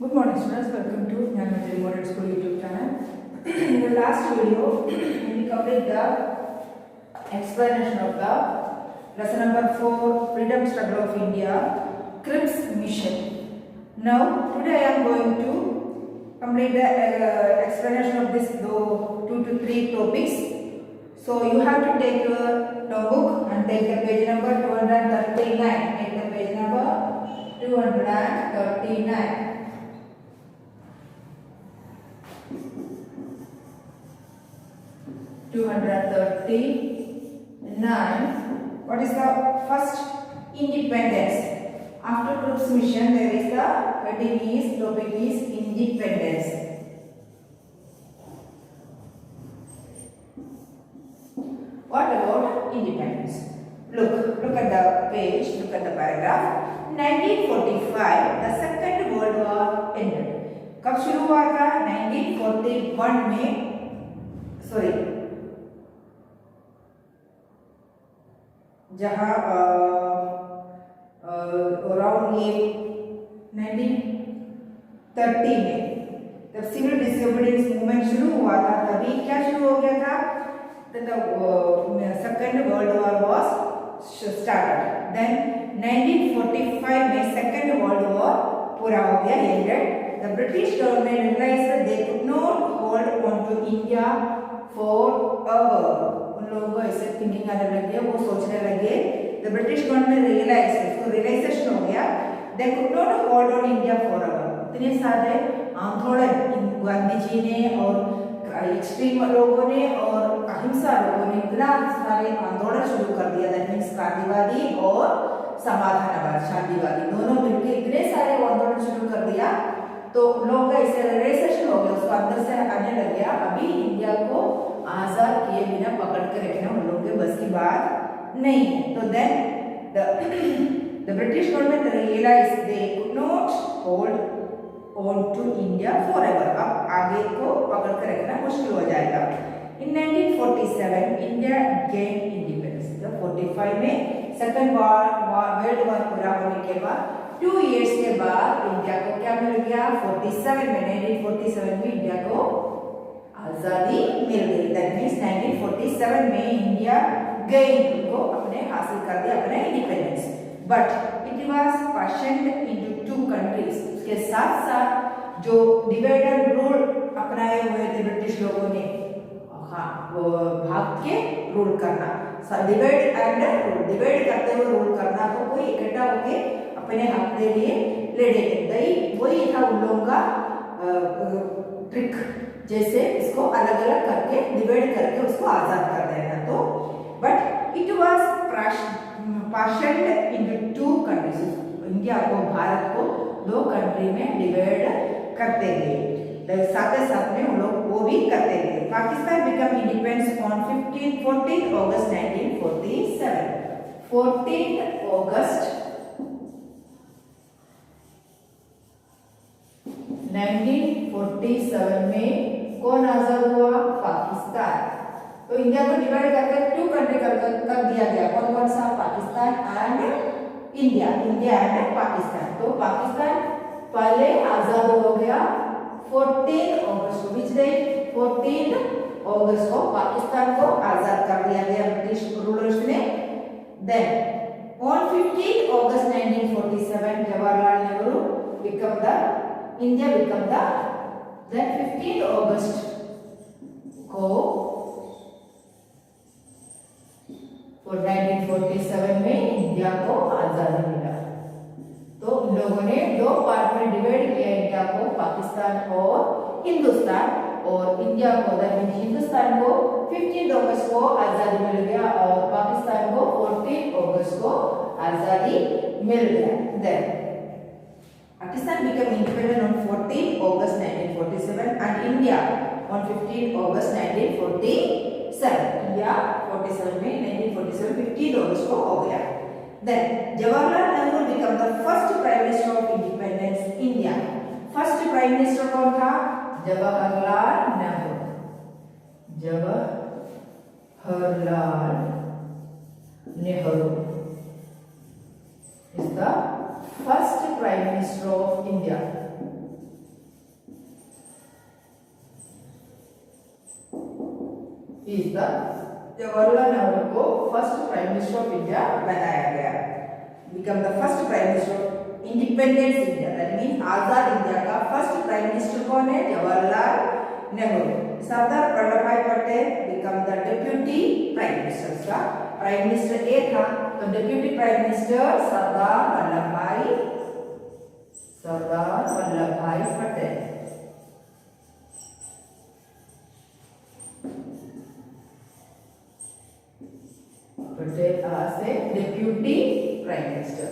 Good morning students, welcome to Nyanmajari Model School YouTube channel. In the last video, we covered the explanation of the lesson number 4, Freedom Struggle of India, Cripps Mission. Now, today I am going to complete the explanation of this 2 to 3 topics. So, you have to take your notebook and take the page number 239. Take the page number 239. 239. What is the first? Independence. After Cripps Mission, there is the heading is topic is independence. What about independence? Look at the page. Look at the paragraph. 1945, the Second World War ended. कब शुरू हुआ था? 1941 में. Sorry. जहाँ around ये 1930 में जब civil disobedience movement शुरू हुआ था, तभी क्या शुरू हो गया था? Second world war was started. Then 1945 में सेकेंड वर्ल्ड वॉर पूरा हो गया, ended. The British government realised they could not hold on to India forever. लोगों को ऐसे थिंकिंग आने लगी, वो सोचने लगे. द ब्रिटिश गवर्नमेंट रियलाइज, उसको रियलाइजेशन हो गया, they could not hold on India forever. इतने सारे आंदोलन गांधी जी ने और एक्सट्रीम लोगों ने और अहिंसा लोगों ने इतना सारे आंदोलन शुरू कर दिया. दैट मीन्स गांधीवादी और समाधानवादी, शांतिवादी दोनों मिलकर इतने सारे आंदोलन शुरू कर दिया, तो लोगों का ऐसे रियलाइजेशन हो गया, उसको अंदर से आने लग गया, अभी इंडिया को आजाद किए बिना पकड़ के रखना उन लोगों के बस की बात नहीं है. तो then the British government realise they could not hold on to India forever. अब आगे को पकड़ के रखना मुश्किल हो जाएगा. इन 1947 इंडिया गेन इंडिपेंडेंस. 45 में सेकेंड वर्ल्ड वॉर पूरा होने के बाद 2 इयर्स के बाद इंडिया को क्या मिल गया? 47 में 1947 में इंडिया को आजादी मिल गई. दैट मीन्स 1947 में इंडिया गेन को अपने हासिल कर दिया अपने independence. But it was partitioned into 2 countries. उसके साथ साथ जो डिवाइड एंड रूल अपनाए हुए थे ब्रिटिश लोगों ने, हाँ, वो भाग के रूल करना, डिवाइड एंड रूल, डिवाइड करते हुए रूल करना, तो कोई इकट्ठा होके अपने हक के लिए लड़े. वही था उन लोगों का ट्रिक, जैसे इसको अलग अलग करके डिवाइड करके उसको आजाद कर देना. तो but it was partitioned into 2 countries. India को, भारत को 2 कंट्री में डिवाइड करते गए. साथ ही साथ में उन लोग वो भी करते गए. पाकिस्तान बिकम इंडिपेंडेंस ऑन 14 अगस्त 1947. 14 अगस्त 1947 में कौन आजाद हुआ? पाकिस्तान. तो इंडिया को डिवाइड करके 2 कंट्री कर दिया गया. कौन कौन सा? Pakistan and India. India and Pakistan. तो पाकिस्तान पहले आजाद हो गया 14 अगस्त. Which day? 14 अगस्त को पाकिस्तान को आजाद कर दिया गया ब्रिटिश रूलर्स ने. Then on 15 August 1947 Jawaharlal Nehru become the India become the. Then 15 अगस्त को 1947 में इंडिया को आजादी मिला. तो इन लोगों ने 2 पार्ट में डिवाइड किया इंडिया को, पाकिस्तान और हिंदुस्तान. और इंडिया को, हिंदुस्तान को 15 अगस्त को आजादी मिल गया और पाकिस्तान को 14 अगस्त को आजादी मिल गया. Then Pakistan became independent on 14 August 1947 and India on 15 August 1947. India 47 में 1947 15 अगस्त को हो गया. Then Jawaharlal Nehru became the first Prime Minister of Independence India. First Prime Minister कौन था? Jawaharlal Nehru. Jawaharlal Nehru is the first Prime Minister of India. Is the Jawaharlal Nehru को first prime minister of India बनाया गया, become the first prime minister of independence India, that means आजाद India का first prime minister कौन है? Jawaharlal Nehru. Sardar Vallabhbhai Patel become the deputy prime minister. का prime minister a था तो deputy prime minister Sardar Vallabhbhai Patel. Patel as a deputy prime minister।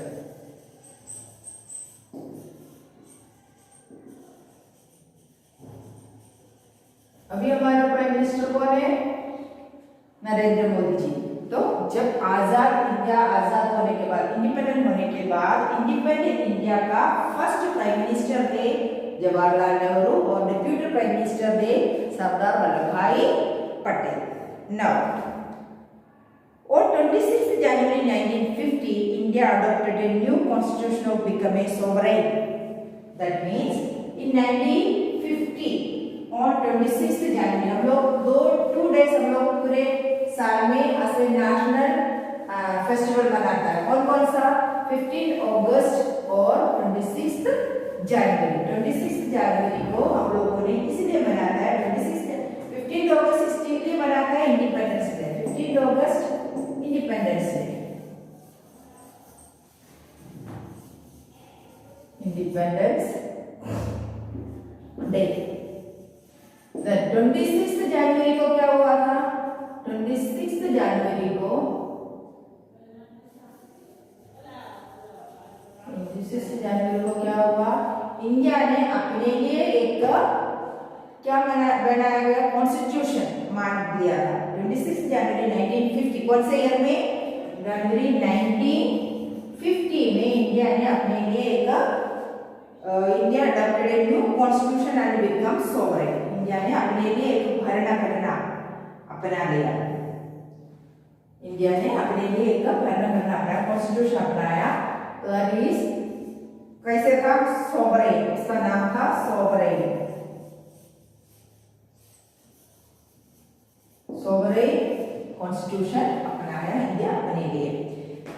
अभी हमारा prime minister कौन है? नरेंद्र मोदी जी। तो जब आजाद इंडिया आजाद होने के बाद, इंडिपेंडेंट होने के बाद, इंडिपेंडेंट इंडिया का फर्स्ट प्राइम मिनिस्टर थे जवाहरलाल नेहरू और डिप्यूटी प्राइम मिनिस्टर थे सरदार Vallabhbhai Patel. Now on 26th January 1950, India adopted a new constitution of become a sovereign. That means in 1950 on 26th January हम लोग 2 days हम लोग पूरे साल में ऐसे नेशनल फेस्टिवल मनाता है। कौन कौन सा? 15 अगस्त और 26 जनवरी। 26 जनवरी को हम लोगों ने इसलिए मनाता है, 15 अगस्त इसलिए मनाता है इंडिपेंडेंस डे। 15 अगस्त इंडिपेंडेंस डे, इंडिपेंडेंस डे। 26 जनवरी को क्या हुआ था? 26 जनवरी को 26 जनवरी को क्या हुआ? इंडिया ने अपने लिए एक क्या बनाया गया? कॉन्स्टिट्यूशन मान दिया था। 26 जनवरी 1950 कौन से ईयर में? जनवरी 1950 में इंडिया ने अपने लिए एक India adopted a new constitution and become sovereign. India ने अपने लिए एक भरणघटना अपना लिया। इंडिया ने अपने लिए एक भरणघटना अपना कॉन्स्टिट्यूशन अपनाया। तो दैट इज कैसे था? सोवरेन। इसका नाम था सोवरेन। सोवरेन कॉन्स्टिट्यूशन अपनाया इंडिया अपने लिए।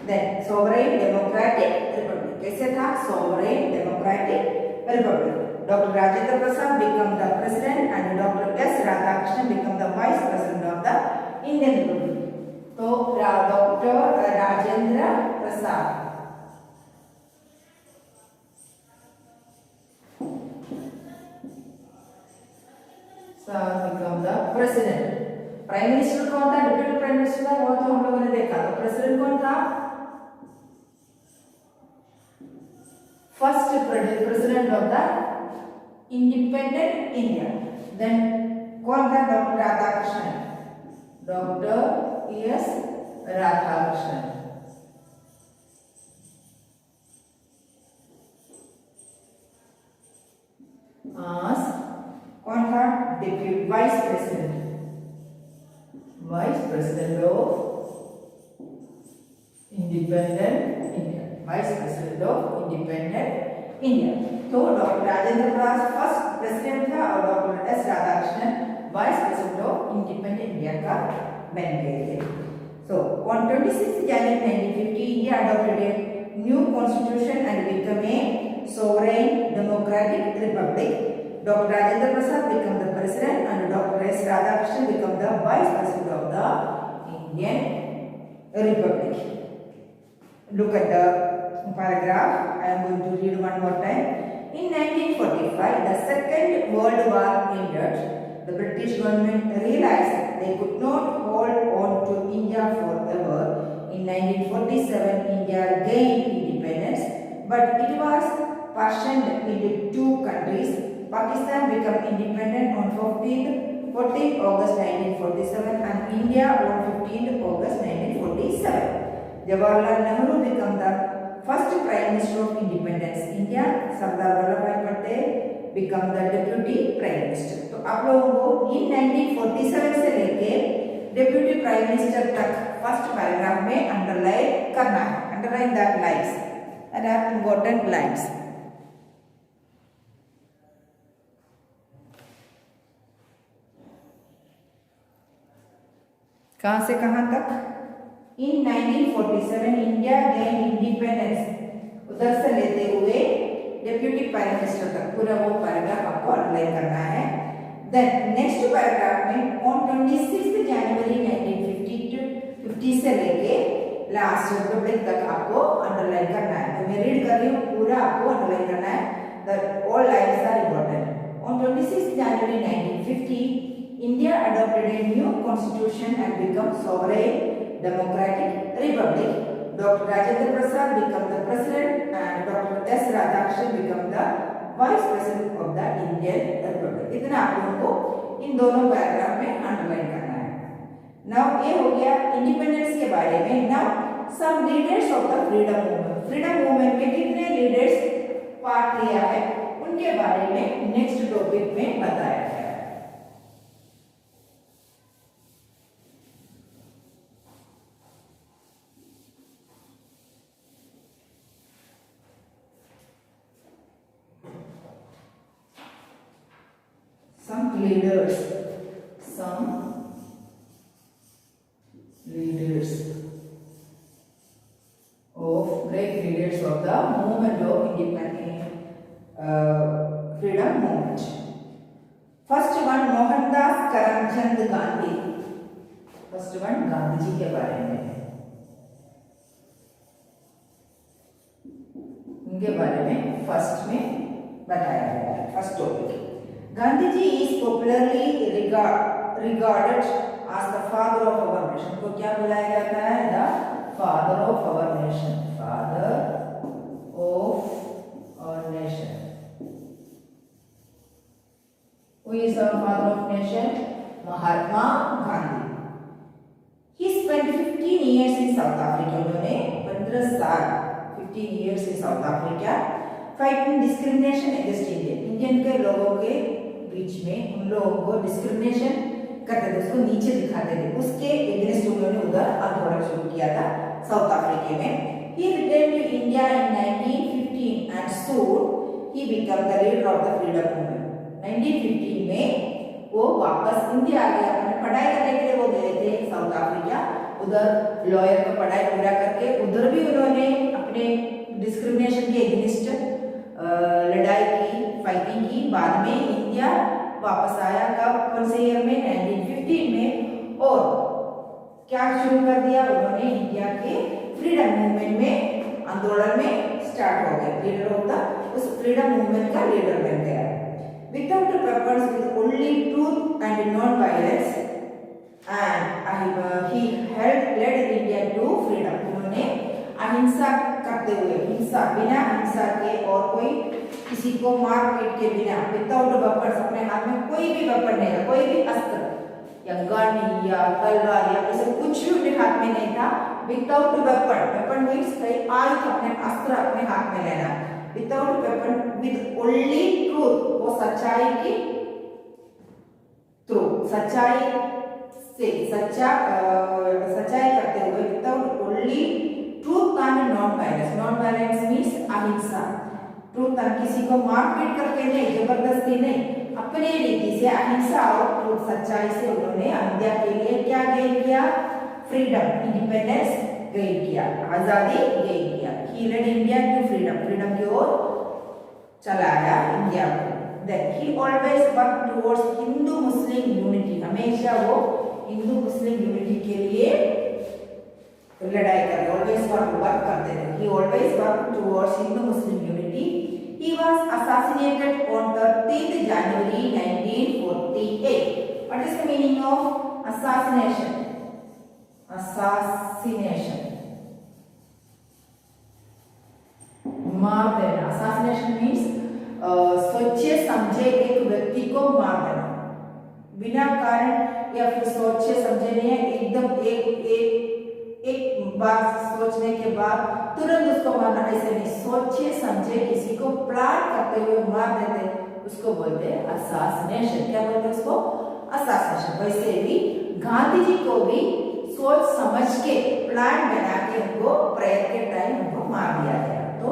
देन सोवरेन डेमोक्रेटिक रिपब्लिक कैसे था? Sovereign democratic republic. Doctor Rajendra Prasad become the president and doctor S Radhakrishnan become the vice president of the Indian republic. तो doctor Rajendra Prasad become the president. Prime minister कौन था? Deputy prime minister था, वो तो हम लोगों ने देखा। तो प्रेसिडेंट कौन था? First president of the independent India. Then कौन था? Doctor Radhakrishnan, doctor S Radhakrishnan. कौन था? Deputy vice president of independent India. Vice president of independent India. तो doctor Rajendra Prasad first president था और doctor S Radhakrishnan vice president of independent India का बन गए थे। So on 26 January 1950 India adopted a new constitution and become a sovereign democratic republic. Dr. Rajendra Prasad became the president and Dr. S. Radhakrishnan became the vice president of the Indian Republic. Look at the paragraph. I am going to read one more time. In 1945, the Second World War ended. The British government realized they could not hold on to India forever. In 1947, India gained independence, but it was partitioned into 2 countries. Pakistan became independent on 14th August 1947 and India on 15th August 1947. Jawaharlal Nehru became the first Prime Minister of Independence India. Sardar Vallabhbhai Patel became the Deputy Prime Minister. तो आप लोगों को इन 1947 से लेके Deputy Prime Minister तक first paragraph में underline करना है. Underline that lines. That are important lines. कहाँ से कहाँ तक? इन 1947 इंडिया गेन इंडिपेंडेंस, उधर से लेते हुए डेप्यूटी प्राइम मिनिस्टर तक पूरा वो पैराग्राफ आपको अंडरलाइन करना है। देन नेक्स्ट पैराग्राफ में ऑन 26 जनवरी 1950 से लेके लास्ट रिपब्लिक तक आपको अंडरलाइन करना है। तो मैं रीड कर रही हूँ, पूरा आपको अंडरलाइन करना है। The all lines are important. On 26 January 1950 India adopted a new constitution and became sovereign democratic republic. Dr. Rajendra Prasad became the president and Dr. S. Radhakrishnan became the vice president of the Indian Republic. इतना आप लोगों को इन दोनों paragraph में underline करना है। Now ये हो गया इंडिपेंडेंस के बारे में। Now some leaders of the freedom movement, freedom movement में कितने लीडर्स पार्ट लिया है उनके बारे में नेक्स्ट टॉपिक में बताया है। Some leaders of great leaders of the movement of independence, freedom movement. First one Mohandas Karamchand Gandhi. First one Gandhi ji के बारे में, उनके बारे में फर्स्ट में बताया गया है। First topic, Gandhi ji is popularly regarded as the father of our nation. को क्या बुलाया जाता है? The father of our nation. Father of our nation. Who is our father of nation? Mahatma Gandhi. He spent 15 years in South Africa. उन्होंने 15 साल 15 years in South Africa fighting discrimination against Indian. Indian के लोगों के बीच में उन लोगों को discrimination करते थे, उसको नीचे दिखाते थे, उसके अगेंस्ट उन्होंने उधर आंदोलन शुरू किया था साउथ अफ्रीका में। He returned to India in 1915 and soon he became the leader of the freedom movement. 1915 में वो वापस इंडिया आ गया। अपने पढ़ाई करने के लिए वो गए थे साउथ अफ्रीका, उधर लॉयर का पढ़ाई पूरा करके उधर भी उन्होंने अपने डिस्क्रिमिनेशन के अगेंस्ट लड़ाई की, फाइटिंग की। बाद में इंडिया वापस आया, कब? कौन से ईयर में? 1915 में। और क्या शुरू कर दिया उन्होंने? इंडिया के फ्रीडम मूवमेंट में आंदोलन में स्टार्ट हो गए। लीडर ऑफ द उस फ्रीडम मूवमेंट का लीडर बन गया। Without weapons, with only truth and non violence and he held led India to freedom. उन्होंने अहिंसा करते हुए, हिंसा बिना हिंसा के और कोई किसी को मार पीट के बिना, विदाउट वेपन्स, अपने हाथ में कोई भी वेपन नहीं था, कोई भी अस्त्र या गन या तलवार या ऐसे कुछ भी उनके हाथ में नहीं था। विदाउट वेपन, वेपन मीन्स कई आयुध, अपने अस्त्र अपने हाथ में लेना। Without weapon, with only truth, वो सच्चाई की थ्रू, सच्चाई से सच्चाई करते हुए, without only truth and non violence. Non violence means अहिंसा। ट्रूथ किसी को मारपीट करके नहीं, जबरदस्ती नहीं, अपने रीति से अहिंसा और ट्रूथ सच्चाई से उन्होंने इंडिया के लिए क्या गेन किया? फ्रीडम, इंडिपेंडेंस गेन किया, आजादी गेन किया। He led India to freedom, freedom की ओर चलाया इंडिया को। Then he always work towards Hindu Muslim unity, हमेशा वो हिंदू मुस्लिम यूनिटी के लिए लड़ाई कर, ऑलवेज वर्क करते थे। ही always work towards Hindu Muslim unity. He was assassinated on 13th January 1948. What is the meaning of assassination? Assassination, मार देना। assassination means सोचे समझे एक व्यक्ति को मार देना, बिना कारण या फिर सोचे समझे नहीं है, एकदम एक बार सोचने के बाद तुरंत उसको मारना, ऐसे नहीं, सोचे समझे किसी को प्लान करते हुए मार देते, उसको बोलते हैं असैसिनेशन। क्या बोलते हैं उसको? असैसिनेशन। वैसे भी गांधी जी को भी सोच समझ के प्लान बना के उनको प्रेयर के टाइम उनको मार दिया गया। तो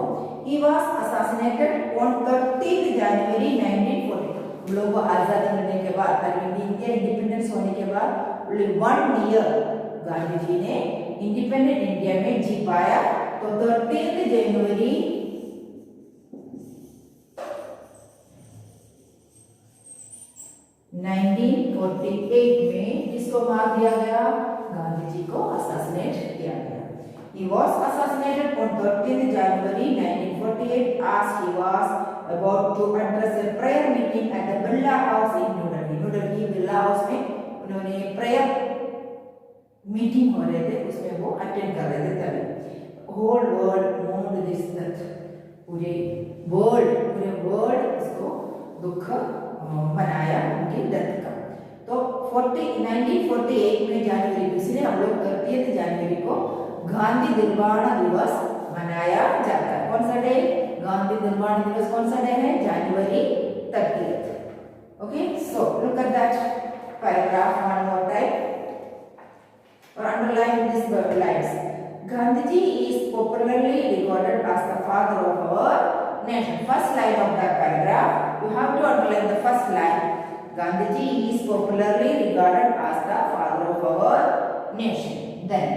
he was assassinated on 13th January 1942। हम लोगों को आजादी मिलने के बाद, इंडिया इंडिपेंडेंस होने के बाद 1 year गांधी जी ने इंडिपेंडेंट इंडिया में जी पाया। तो 13 जनवरी 1948 में किसको मार दिया गया? गांधी जी को असैसिनेट किया गया। He was assassinated on 13th January 1948 as he was about to address a prayer meeting at the Birla House in New Delhi. New Delhi Birla House में उन्होंने प्रेयर मीटिंग हो रहे थे, उसमें वो अटेंड कर रहे थे तभी। Whole world mourn this death, पूरे वर्ल्ड इसको दुख मनाया उनकी डेथ का। तो 1948 में जनवरी, इसलिए हम लोग 30 जनवरी को गांधी निर्वाण दिवस मनाया जाता है। कौन सा डे? गांधी निर्वाण दिवस कौन सा डे है? जनवरी 30th। Okay, so look at that paragraph one more time or underline these lines. Gandhiji is popularly regarded as the father of our nation. First line of that paragraph, you have to underline the first line. Gandhiji is popularly regarded as the father of our nation. Then,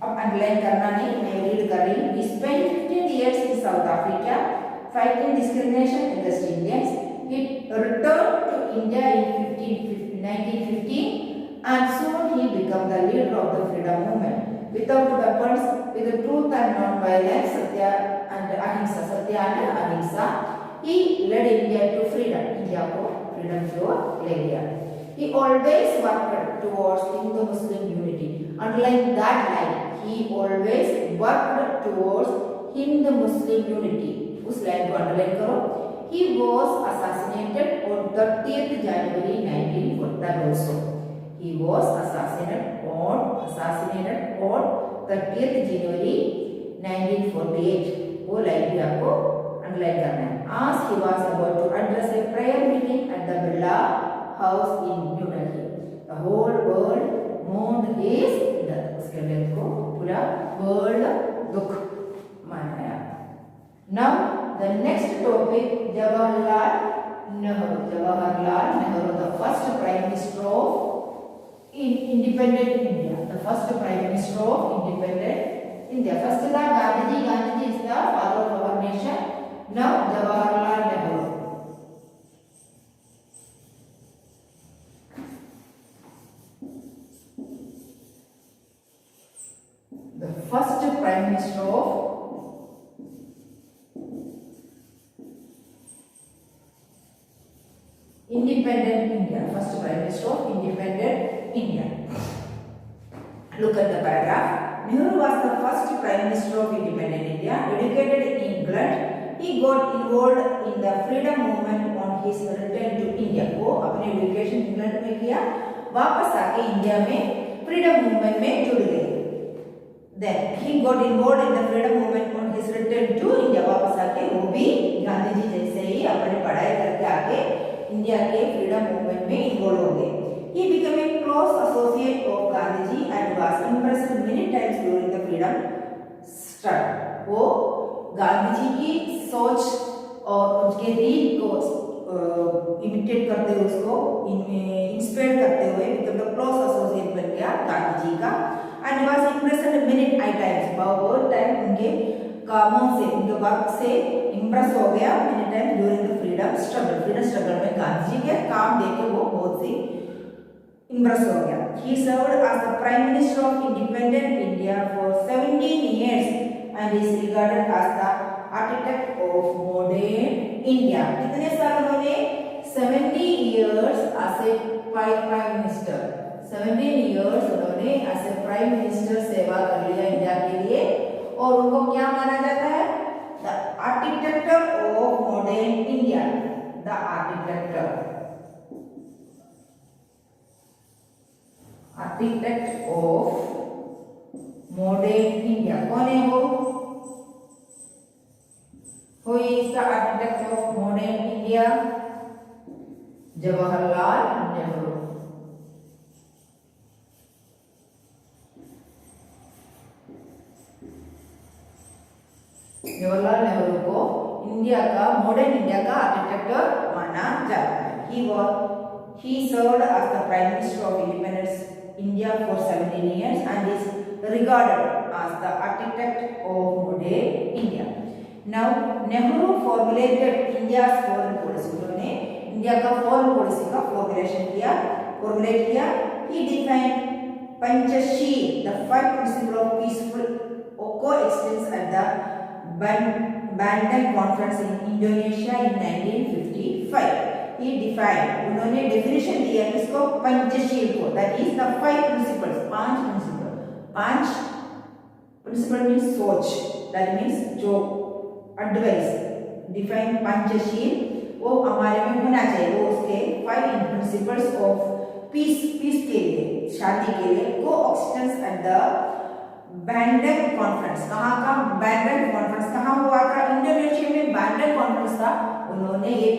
अब underline करना नहीं, मैं read कर रही हूँ. He spent 15 years in South Africa fighting discrimination against Indians. He returned to India in 1915. And soon he became the leader of the freedom movement. Without weapons, with the truth and non-violence, Satya and Ahimsa, he led India to freedom. India को freedom की ओर ले गया. He always worked towards Hindu-Muslim unity. Underline that line. He always worked towards Hindu-Muslim unity. उस line को underline करो. He was assassinated on 30th January 1940 also. He was assassinated on 30th January 1948. वो line भी आपको underline करना है. As he was about to address a prayer meeting at the Birla House in New Delhi, the whole world mourned his death. उसके death को पूरा world दुख मनाया. Now the next topic, Jawaharlal Nehru, the first Prime Minister of independent India, the first Prime Minister of independent India. First is Gandhiji is the father of our nation. Now Jawaharlal Nehru. The first Prime Minister of independent India. First Prime Minister of independent India. Look at the paragraph. Nehru was the first Prime Minister of independent India. Educated in England, he got involved in the freedom movement on his return to India. वो अपने education England में किया, वापस आके India में freedom movement में जुड़ गए. Then he got involved in the freedom movement on his return to India. वापस आके वो भी गांधी जी जैसे ही अपनी पढ़ाई करके आके इंडिया के फ्रीडम मूवमेंट में इन्वॉल्व हो गए. He became a close associate of Gandhiji and was impressed many times during the freedom struggle. वो गांधी जी की सोच और उनके रील को इमिटेट करते हुए, उसको इंस्पायर करते हुए became the close associate बन गया गांधी जी का. And was impressed many times. बहुत टाइम उनके कामों से, उनके वर्क से इम्प्रेस हो गया many times during the freedom struggle. Freedom struggle में गांधी जी के काम देख के वो बहुत सी इम्प्रेस हो गया. He served as the Prime Minister of independent India for 17 years and is regarded as the architect of modern India. कितने साल उन्होंने? 70 years as a Prime Minister. 17 years उन्होंने as a Prime Minister सेवा कर लिया India के लिए, और उनको क्या माना जाता है? The architect of modern India. The architect of modern India. कौन है वो? Who is the architect of modern India? Jawaharlal Nehru. Jawaharlal Nehru को इंडिया का, मॉडर्न इंडिया का आर्किटेक्ट माना जाता है. He served as the Prime Minister of India for 17 years and is regarded as the architect of modern India. Now, Nehru formulated India's foreign policy. उन्होंने India का foreign policy का formulate किया. He defined Panchasheel, the 5 principles of peaceful coexistence at the Bandung Conference in Indonesia in 1955. He defined, उन्होंने definition दिया किसको, पंचशील को, that is the 5 principles, 5 principle means सोच, that means जो advice, define पंचशील वो हमारे में होना चाहिए. वो उसके 5 principles of peace के लिए, शांति के लिए, coexistence at the बैंडंग कॉन्फ्रेंस. कहाँ का बैंडंग कॉन्फ्रेंस कहाँ हुआ था? इंडोनेशिया में बैंडंग कॉन्फ्रेंस था. उन्होंने ये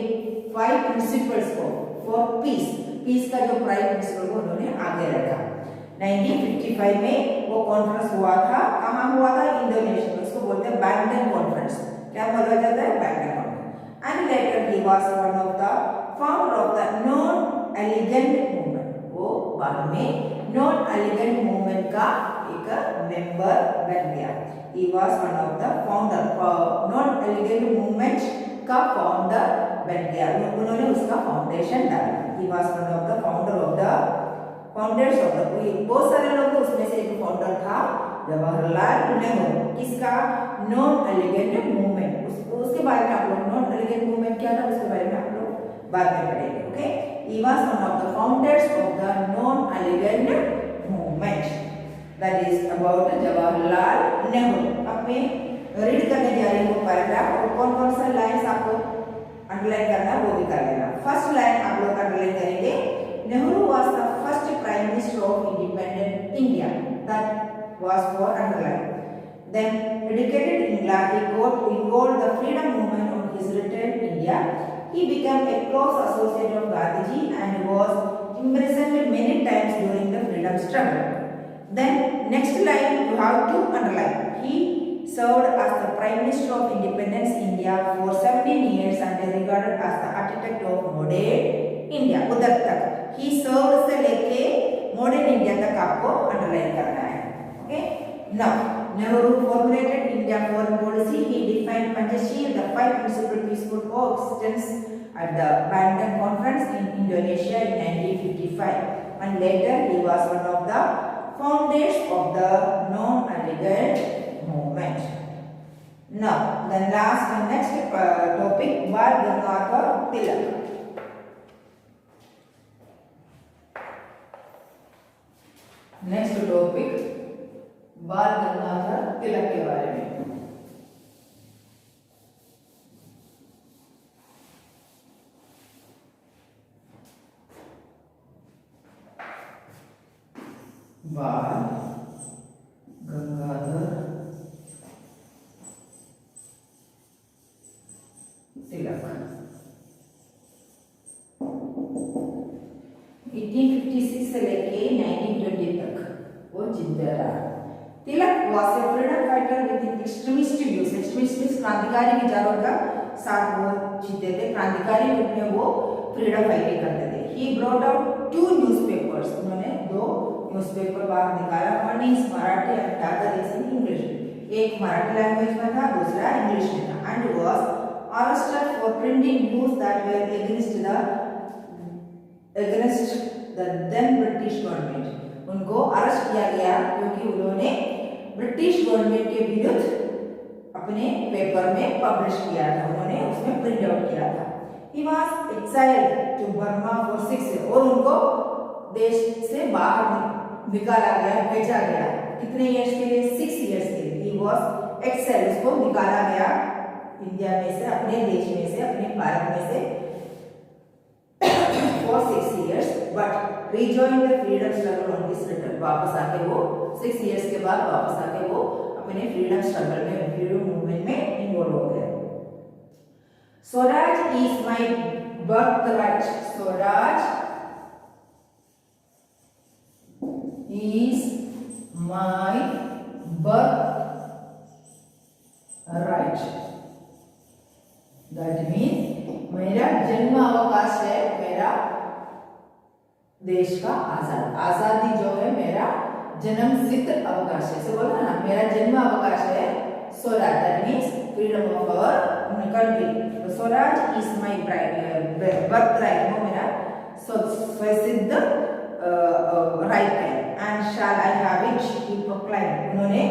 5 प्रिंसिपल्स को फॉर पीस का जो 5 प्रिंसिपल को उन्होंने आगे रखा. 1955 में वो कॉन्फ्रेंस हुआ था. कहाँ हुआ था? इंडोनेशिया में. उसको बोलते हैं बैंडंग कॉन्फ्रेंस. क्या बोला जाता है? Bandung conference. And later he was one of the founder of the non aligned movement. वो बाद में नॉन एलिगेंट मूवमेंट का एक मेंबर बन गया. He was one of the founder. Non-elegant movement का फाउंडर बन गया. उन्होंने उसका फाउंडेशन डाला. He was one of the founders of the बहुत सारे लोग थे, उसमें से एक फाउंडर था जवाहरलाल नेहरू. किसका? Non aligned movement. उसके बारे में आप लोग नॉन एलिगेंट मूवमेंट क्या था उसके बारे में आप लोग बाद में पढ़ेंगे. Okay, he was one of the founders of the non-elegant movement. That is about Jawaharlal Nehru. अब मैं रीड करने जा रही हूँ पैराग्राफ, और कौन सा लाइन्स आपको अंडरलाइन करना वो भी कर लेना. फर्स्ट लाइन आप लोग अंडरलाइन करेंगे. Nehru was the first prime minister of independent India. That was for underline. Then educated in India, he got involved the freedom movement on his return to India. He became a close associate of Gandhiji and was imprisoned many times during the freedom struggle. Then next line you have to underline. He served as the Prime Minister of Independence India for 17 years and is regarded as the architect of modern India. उधर तक he served से लेके modern India तक आपको underline करना है. Okay. Now Nehru formulated India foreign policy. He defined Panchasheel, the 5 principles of peaceful coexistence at the Bandung Conference in Indonesia in 1955. And later he was one of the founders of the non-elegant movement. Now, the next topic, Bal Gangadhar Tilak. Next topic, Bal Gangadhar Tilak के बारे में. बाल गंगाधर तिलक 1856 से लेके 1920 तक वो जिंदा रहा. तिलक was a freedom fighter with extremist views. extremist means क्रांतिकारी विचारों का साथ वो जीते थे. क्रांतिकारी रूप में वो फ्रीडम फाइटिंग करते थे. He brought out 2 newspapers. उन्होंने 2 न्यूज़पेपर बाहर निकाला. One is Marathi and other is in English. एक मराठी लैंग्वेज में था, दूसरा इंग्लिश में था. And was arrested for printing news that were against the then British government. उनको अरेस्ट किया गया क्योंकि उन्होंने ब्रिटिश गवर्नमेंट के विरुद्ध अपने पेपर में पब्लिश किया था. उन्होंने उसमें प्रिंट आउट किया था. He was exiled to Burma for 6 years. और उनको देश से बाहर निकाला गया, भेजा गया. कितने इयर्स के लिए? 6 years के लिए. He was exiled. उसको निकाला गया इंडिया में से, अपने देश में से, अपने भारत में से for 6 years. But rejoined the freedom struggle on his return. वापस आके वो 6 years के बाद वापस आके वो अपने फ्रीडम स्ट्रगल में, फ्रीडम मूवमेंट में इन्वॉल्व हो गए. Swaraj is my birthright. Swaraj is my birthright. That means मेरा जन्म अवकाश है, मेरा देश का आजाद। आजादी जो है मेरा जन्म सिद्ध अवकाश है, ऐसे बोला ना, मेरा जन्म अवकाश है swaraj, that means freedom of our country. Swaraj is my birth right, वो मेरा स्वसिद्ध राइट है। And shall I have it, he proclaim, उन्होंने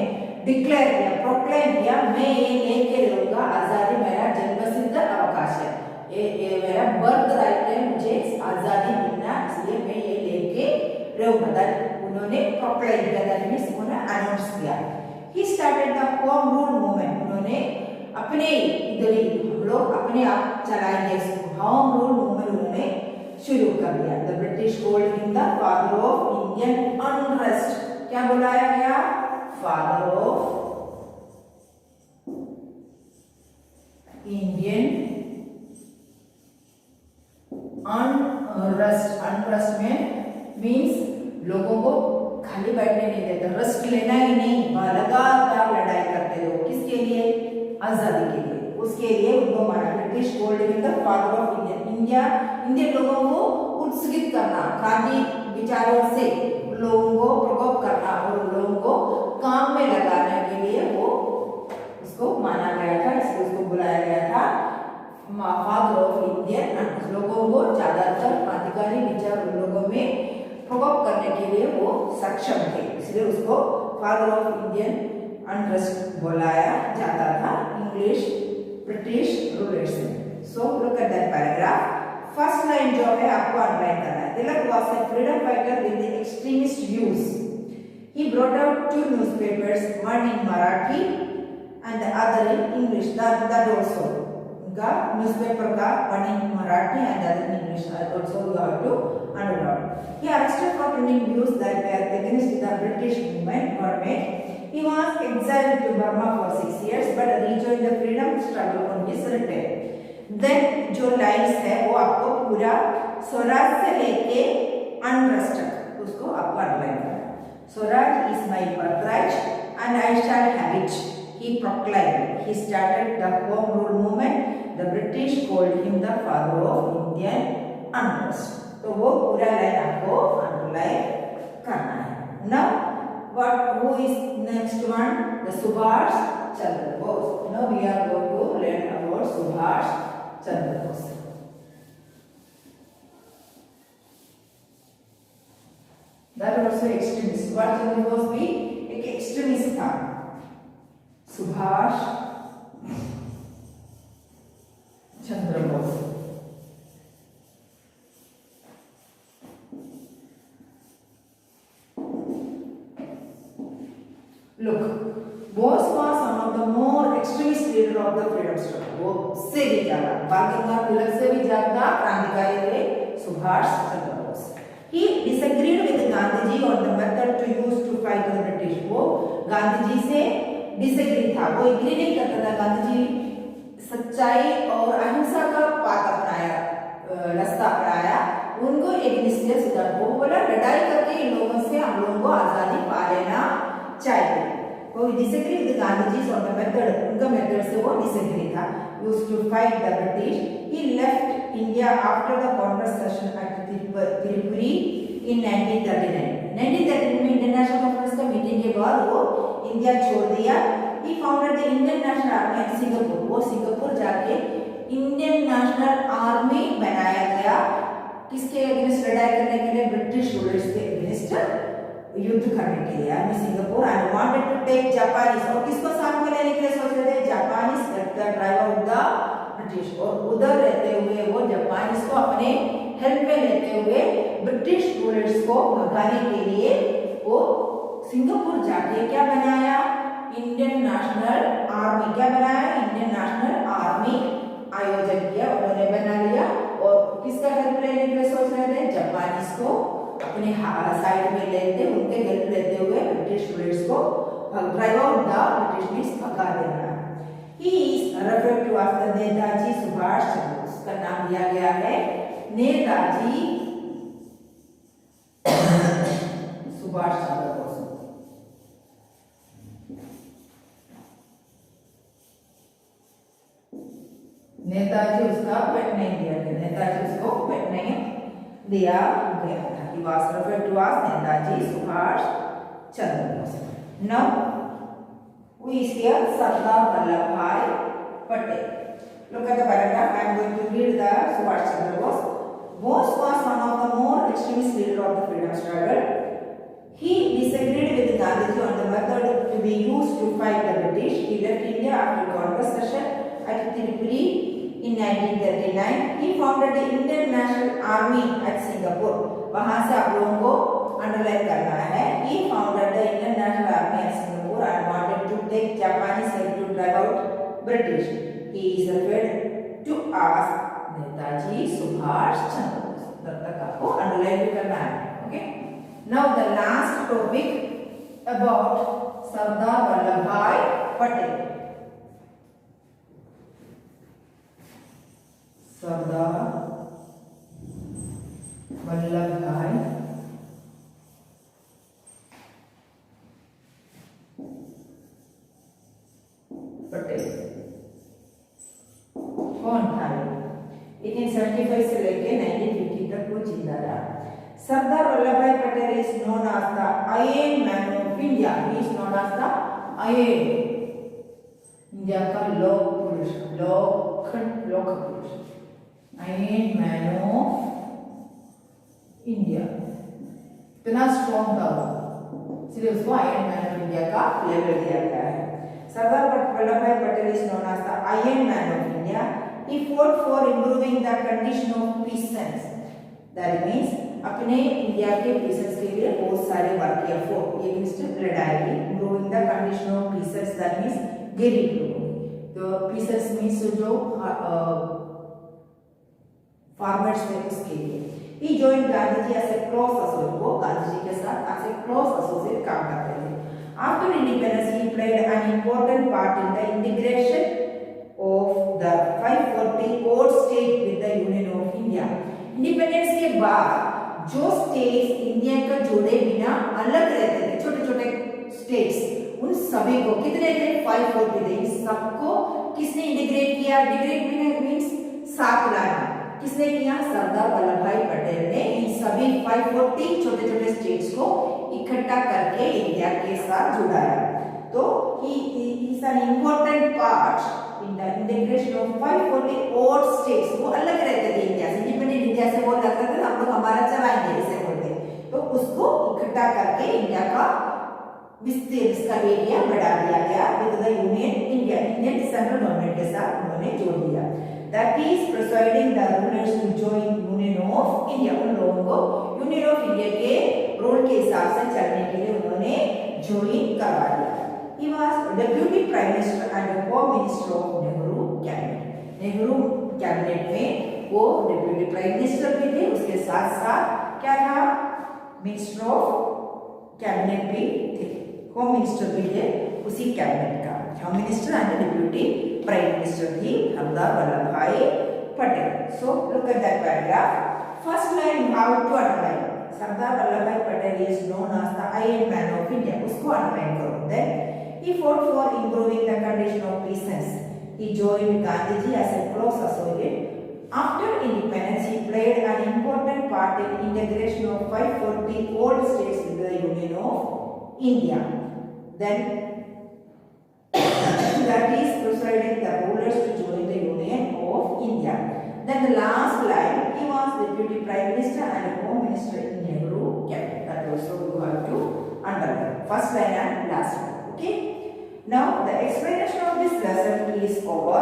डिक्लेयर किया, प्रोक्लेम किया, मैं ये लेके रहूंगा, आजादी मेरा जन्मसिद्ध अवकाश है, ये मेरा बर्थ राइट है, मुझे आजादी मिलना, इसलिए मैं ये लेके रहूंगा। उन्होंने प्रोक्लेम किया, दैट मींस उन्होंने अनाउंस किया। ही started the home rule movement, उन्होंने अपने इधर ही हम लोग अपने आप चलाएंगे इसको, होम रूल मूवमेंट उन्होंने शुरू कर दिया। The British called him the father of Indian unrest, क्या बुलाया गया? Father of Indian unrest. Unrest में मीन्स लोगों को खाली बैठने नहीं देते, रेस्ट लेना ही नहीं, लगातार लड़ाई करते लोग, किसके लिए? आजादी के लिए। उसके लिए उनको माना British called him the father of Indian, Indian लोगों को उत्सुकित करना, खादी विचारों से लोगों को प्रकोप करना और लोगों को काम में लगाने के लिए वो उसको माना गया था, इसलिए उसको बुलाया गया था फादर ऑफ इंडियन। लोगों को ज्यादातर क्रांतिकारी विचार उन लोगों में प्रकोप करने के लिए वो सक्षम थे, इसलिए उसको फादर ऑफ इंडियन अनरेस्ट बुलाया जाता था इंग्लिश ब्रिटिश रूलर्स में। So look at that paragraph. First line जो है आपको अंडरलाइन करना है। तिलक was a freedom fighter with the extremist views. He brought out two newspapers, one in Marathi and the other in English. That also. उनका newspaper का one in Marathi and the other in English. Also you have to underline. He arrested for printing views that were against the British government. He was exiled to Burma for 6 years but rejoined the freedom struggle on his return. Then जो lines है वो आपको पूरा स्वराज से लेके unrest तक उसको आपको अंडरलाइन करना है। Swaraj is my birthright and I shall have it, he proclaimed, he started the home rule movement, the British called him the father of Indian unrest. तो वो पूरा लाइन आपको अंडरलाइन करना है। Now what who is next one? The Subhash Chandra Bose. Now we are going to learn about Subhash Chandra Bose. That also extremist. Subhash Chandra Bose भी एक extremist था। Subhash Chandra Bose. Look, Bose was one of the more extremist leader of the freedom struggle. वो से भी ज्यादा, बाल गंगाधर तिलक से भी ज्यादा क्रांतिकारी थे Subhash Chandra Bose. He disagreed with Gandhi on the method to use to fight the British. वो गांधी जी से डिसएग्री था, वो एग्री नहीं करता था। गांधी जी सच्चाई और अहिंसा का पाथ अपनाया, रास्ता अपनाया, उनको एग्निस्ट ने सुधार, वो बोला लड़ाई करके इन लोगों से हम लोगों को आजादी पा लेना चाहिए। वो disagree with Gandhi ji on the method, उनका मेथड से वो डिसएग्री था। Used to fight the British. He left India after the Congress session at Tripuri in 1939। 1939 में इंटरनेशनल कांग्रेस का मीटिंग के बाद वो इंडिया छोड़ दिया। He founded the Indian National Army at Singapore. वो सिंगापुर जाके इंडियन नेशनल आर्मी बनाया गया, किसके अगेंस्ट लड़ाई करने के लिए? ब्रिटिश रूलर्स के अगेंस्ट युद्ध करने के लिए। Army Singapore and wanted to take Japanese, और किसको साथ में लेने के लिए सोच रहे थे? Japanese the drive out the British. और उधर रहते हुए वो जापानीज को अपने हेल्प में लेते हुए ब्रिटिश रूलर्स को भगाने के लिए वो सिंगापुर जाके क्या बनाया? Indian National army. क्या बनाया? इंडियन नेशनल आर्मी आयोजन किया, उन्होंने बना लिया। और किसका हेल्प लेने के लिए सोच रहे थे? जापानीज को अपने साइड में लेते, उनके हेल्प लेते हुए ब्रिटिश रूलर्स को drive out the British means भगा देना। He is referred to as the Netaji Subhash Chandra Bose. उसका नाम दिया गया है नेताजी सुभाष चंद्र बोस। नेताजी उसका पेट नहीं दिया गया, नेताजी उसको पेट नहीं दिया गया था। He was referred to as Netaji Subhash Chandra Bose. Now, who is here? Sardar Vallabhbhai Patel. Look at the paragraph. I am going to read the Subhash Chandra Bose. Bose was one of the more extremist leaders of the freedom struggle. He disagreed with Gandhiji on the method to be used to fight the British. He left India after Congress session at Tirupuri in 1939. He founded the Indian National Army at Singapore. वहाँ से आप लोगों को underline करना है. He founded the Indian National Army at Singapore and wanted to take Japanese help to drive out British. He is referred to as Netaji Subhash Chandra Bose. तब तक आपको अंडरलाइन भी करना है. Okay. Now the last topic about Sardar Vallabhbhai Patel. Sardar Vallabhbhai Patel कौन था? 1875 से लेके 1950 तक वो जिंदा रहा. Sardar Vallabhbhai Patel is known as the Iron Man of India. He is known as the Iron India का लोक पुरुष, लोक पुरुष, Iron Man of India. इतना स्ट्रॉन्ग था वो, इसलिए उसको Iron Man of India का लेवल दिया गया है. Sardar Vallabhbhai Patel is known as the Iron Man of India. He fought for improving the condition of peasants. That means अपने इंडिया के पीसेंट्स के लिए बहुत सारे वर्क किया. फॉर अगेंस्ट लड़ाई की, improving the condition of peasants. That means गरीब लोगों. तो पीसेंट्स मींस जो फार्मर्स थे उसके लिए. He joined Gandhiji as a close associate. वो गांधीजी के साथ एज ए क्लोज एसोसिएट काम करते थे. After independence he played an important part in the integration of the 540 odd state with the union of India. Independence के बाद जो स्टेट्स इंडिया को जोड़े बिना अलग रहते थे, छोटे छोटे स्टेट्स, उन सभी को, कितने थे? 540 थे. सबको किसने इंटीग्रेट किया? इंटीग्रेट मींस साथ लाना. किसने किया? सरदार वल्लभभाई पटेल ने इन सभी 540 छोटे छोटे स्टेट्स को इकट्ठा करके इंडिया के साथ जुड़ाया. तो he is an important part in the integration of 540 odd states. वो अलग रहते थे इंडिया से, इंडिपेंडेंट इंडिया से. वो लगता था हम लोग हमारा चलाएंगे ऐसे बोलते. तो उसको इकट्ठा करके इंडिया का विस्तार, इसका एरिया बढ़ा दिया गया with the union India. Indian central government के साथ उन्होंने जोड़ दिया. That is presiding the rulers to join union of India. उन लोगों को यूनियन ऑफ इंडिया के रूल के हिसाब से चलने के लिए उन्होंने ज्वाइन करवा दिया. He was Deputy Prime Minister and Home Minister of Nehru Cabinet. Nehru cabinet में वो Deputy Prime Minister भी थे. उसके साथ साथ क्या था? Minister of Cabinet भी थे. होम मिनिस्टर भी थे उसी कैबिनेट का. Home minister and Deputy Prime Minister थी Sardar Vallabhbhai Patel. So look at that paragraph. First line how to underline. Sardar Vallabhbhai Patel is known as the Iron Man of India. उसको underline करो. Then he fought for improving the condition of peasants. He joined Gandhiji as a close associate. After independence, he played an important part in integration of 540 old states with the Union of India. Then, that is persuading the rulers to join the Union of India. Then the last line, he was Deputy Prime Minister and Home Minister in Nehru Cabinet. That also you have to underline. First line and last line. Okay. Now the explanation of this lesson is over.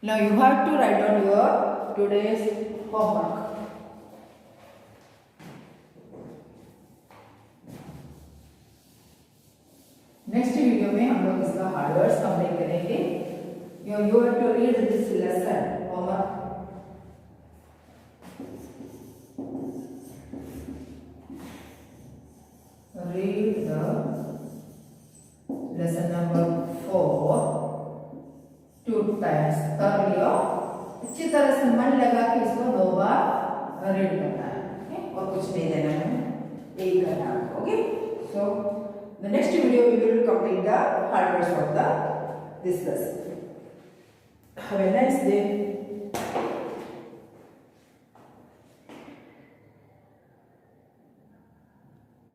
Now you have to write down your today's homework. Next video में हम लोग इसका hard words complete करेंगे. You have to read this lesson. Homework. Read the lesson number 4 2 times. कर लियो. अच्छी तरह से मन लगा कि इसको 2 बार रीड करना है. और कुछ नहीं देना है, यही करना है. Okay. So the next video we will complete the hard words of this lesson. Have a nice day.